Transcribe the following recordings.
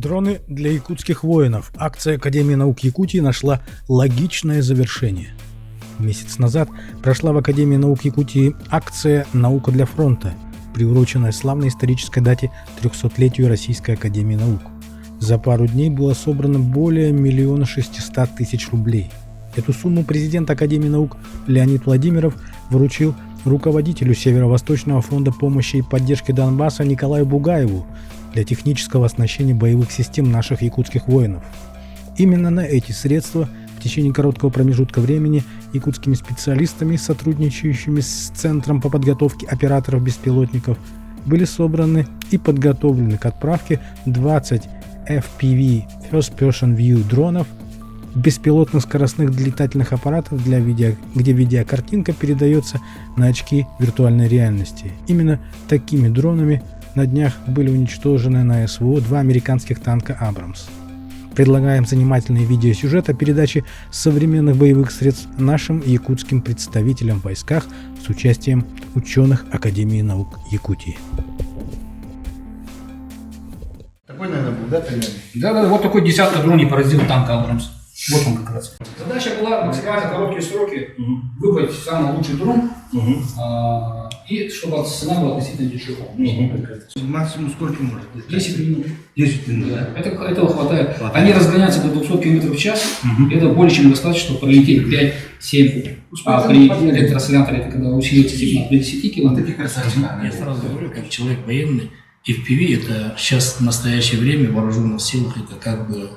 Дроны для якутских воинов. Акция Академии наук Якутии нашла логичное завершение. Месяц назад прошла в Академии наук Якутии акция «Наука для фронта», приуроченная славной исторической дате 300-летию Российской Академии наук. За пару дней было собрано более 1 600 000 рублей. Эту сумму президент Академии наук Леонид Владимиров вручил руководителю Северо-Восточного фонда помощи и поддержки Донбасса Николаю Бугаеву для технического оснащения боевых систем наших якутских воинов. Именно на эти средства в течение короткого промежутка времени якутскими специалистами, сотрудничающими с Центром по подготовке операторов беспилотников, были собраны и подготовлены к отправке 20 FPV First Person View дронов, беспилотных скоростных летательных аппаратов, где видеокартинка передается на очки виртуальной реальности. Именно такими дронами на днях были уничтожены на СВО 2 американских танка «Абрамс». Предлагаем занимательный видеосюжет о передаче современных боевых средств нашим якутским представителям в войсках с участием ученых Академии наук Якутии. Такой, наверное, был, да, примерно? Да, вот такой десятка дроней поразил танк «Абрамс». Вот он как раз. Задача была максимально короткие сроки выбрать самый лучший дрон, и чтобы цена была относительно дешевая. Максимум сколько может быть? 10 минут. 10 минут. Да. Этого хватает. Они разгоняются до 200 км в час. Это более чем достаточно, чтобы пролететь 5-7. А при электросляторе это когда усилится сигнал до 10 км. Я сразу говорю, как человек военный, FPV это сейчас в настоящее время в вооруженных силах это как бы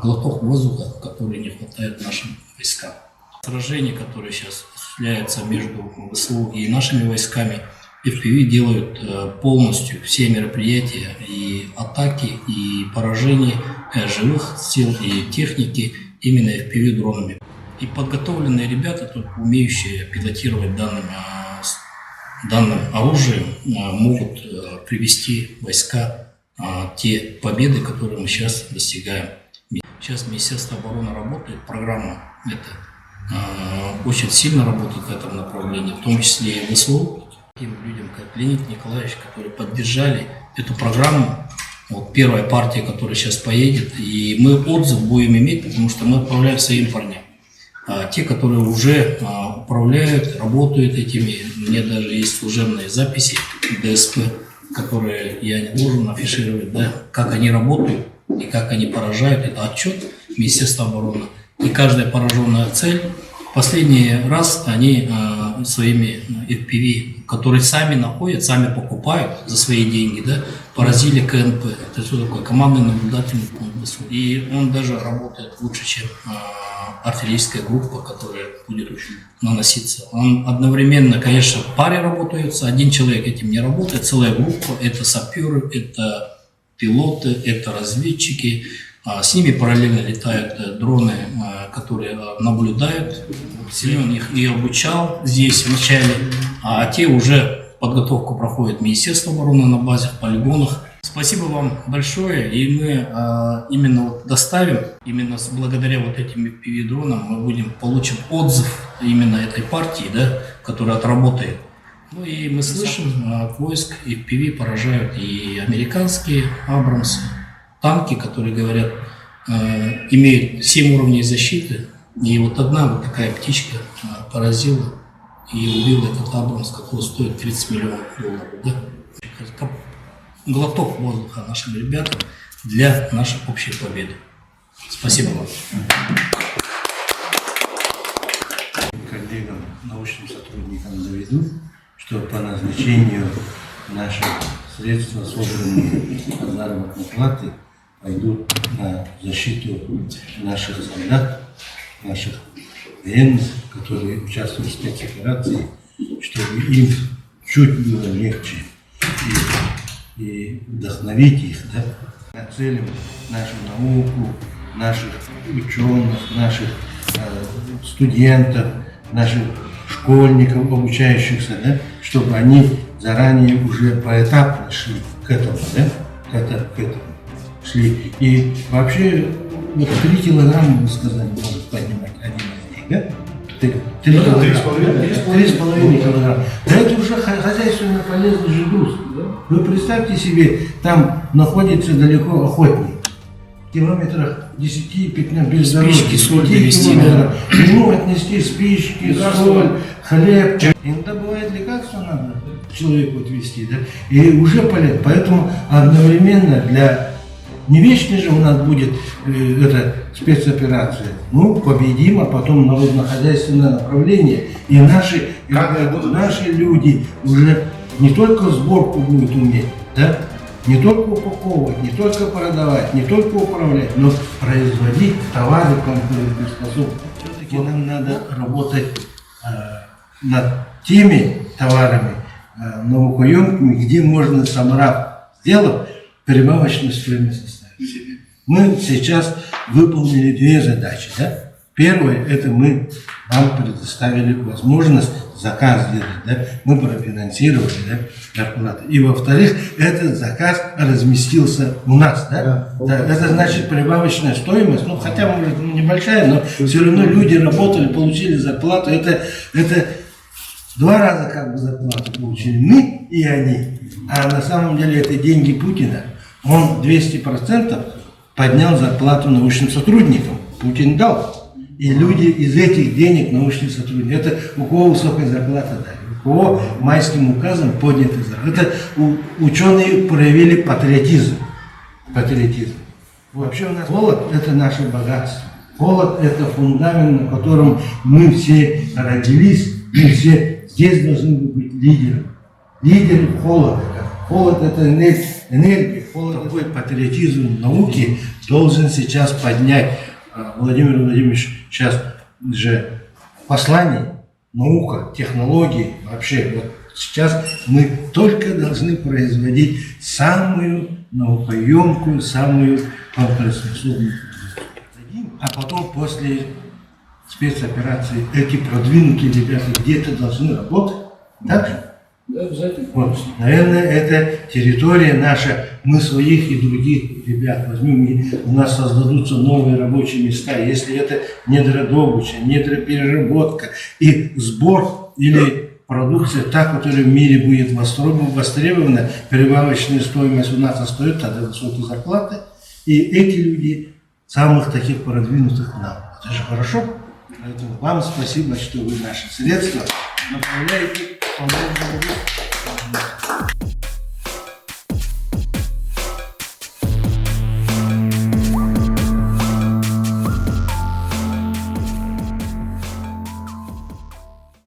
глоток воздуха, который не хватает нашим войскам. Сражения, которые сейчас осуществляются между ВСУ и нашими войсками, FPV делают полностью все мероприятия и атаки, и поражения живых сил и техники именно FPV дронами. И подготовленные ребята, тут умеющие пилотировать данным оружием, могут привести войска те победы, которые мы сейчас достигаем. Сейчас Министерство обороны работает, программа эта очень сильно работает в этом направлении, в том числе и ВСУ. Таким людям, как Леонид Николаевич, которые поддержали эту программу. Вот первая партия, которая сейчас поедет, и мы отзыв будем иметь, потому что мы отправляем своим парням. Те, которые уже управляют, работают этими, у меня даже есть служебные записи ДСП, которые я не должен афишировать, да, как они работают и как они поражают. Это отчет Министерства обороны. И каждая пораженная цель, последний раз они своими FPV, которые сами находят, сами покупают за свои деньги, да, поразили КНП. Это что такое? Командный наблюдательный пункт. И он даже работает лучше, чем артиллерийская группа, которая будет наноситься. Он одновременно, конечно, в паре работаются, один человек этим не работает, целая группа, это саперы, это пилоты, это разведчики. С ними параллельно летают дроны, которые наблюдают. Семен их и обучал здесь вначале, а те уже подготовку проходит Министерство обороны на базе, в полигонах. Спасибо вам большое, и мы именно вот доставим, именно благодаря вот этим FPV-дронам мы получим отзыв именно этой партии, да, которая отработает. Ну и мы слышим от войск, FPV поражают и американские Абрамсы, танки, которые, говорят, имеют 7 уровней защиты. И вот одна вот такая птичка поразила и убила этот Абрамс, который стоит $30 миллионов. Да? Глоток воздуха нашим ребятам для нашей общей победы. Спасибо вам. Коллегам, научным сотрудникам доведу, что по назначению наши средства, собранные от заработной платы, пойдут на защиту наших солдат, наших военных, которые участвуют в спецоперации, чтобы им чуть было легче и вдохновить их, да, нацелим нашу науку, наших ученых, наших студентов, наших школьников, обучающихся, да, чтобы они заранее уже поэтапно шли к этому, да, к этому шли. И вообще вот 3 килограмма, вы сказали, может поднимать один из них, да? 3,5 килограмма. Это уже хозяйственно полезный же груз. Вы представьте себе, там находится далеко охотник. В километрах 10-15 без дороги. Спички, соль 5 довести, километров. Ему отнести спички, соль, хлеб. Иногда бывает лекарства надо человеку отвезти, да? И уже полезно. Поэтому одновременно для... Не вечно же у нас будет эта спецоперация. Ну, победим, а потом народно-хозяйственное направление. И наши люди уже не только сборку будут уметь, да? Не только упаковывать, не только продавать, не только управлять, но производить товары конкурентоспособные. Все-таки нам надо работать над теми товарами наукоемкими, где можно, собрав, сделав, прибавочную стоимость оставить. Мы сейчас выполнили 2 задачи. Да? Первое, это мы вам предоставили возможность заказ сделать, да? Мы профинансировали, да, зарплаты. И во-вторых, этот заказ разместился у нас. Да? Да, это значит прибавочная стоимость, ну хотя может небольшая, но все равно люди работали, получили зарплату. Это 2 раза как бы зарплату получили мы и они. А на самом деле это деньги Путина. Он 200% поднял зарплату научным сотрудникам. Путин дал. И люди из этих денег научные сотрудники. Это у кого высокая зарплата дали, у кого майским указом подняты зарплаты. Это ученые проявили патриотизм. Вообще у нас холод – это наше богатство. Холод – это фундамент, на котором мы все родились, мы все здесь должны быть лидерами. Лидеры холода. Холод – это энергия. Холод – такой патриотизм науки должен сейчас поднять. Владимир Владимирович сейчас же послание, наука, технологии, вообще вот сейчас мы только должны производить самую наукоемкую, самую конкурентоспособную продукцию. А потом после спецоперации эти продвинутые ребята где-то должны работать. Так же? Да, обязательно. Вот, наверное, это территория наша, мы своих и других ребят возьмем, и у нас создадутся новые рабочие места, если это недrodобыча, недропереработка и сбор или продукция, та, которая в мире будет востребована, прибавочная стоимость у нас остается, тогда высокие зарплаты, и эти люди самых таких продвинутых нам. Это же хорошо. Поэтому вам спасибо, что вы наши средства направляете по нужному.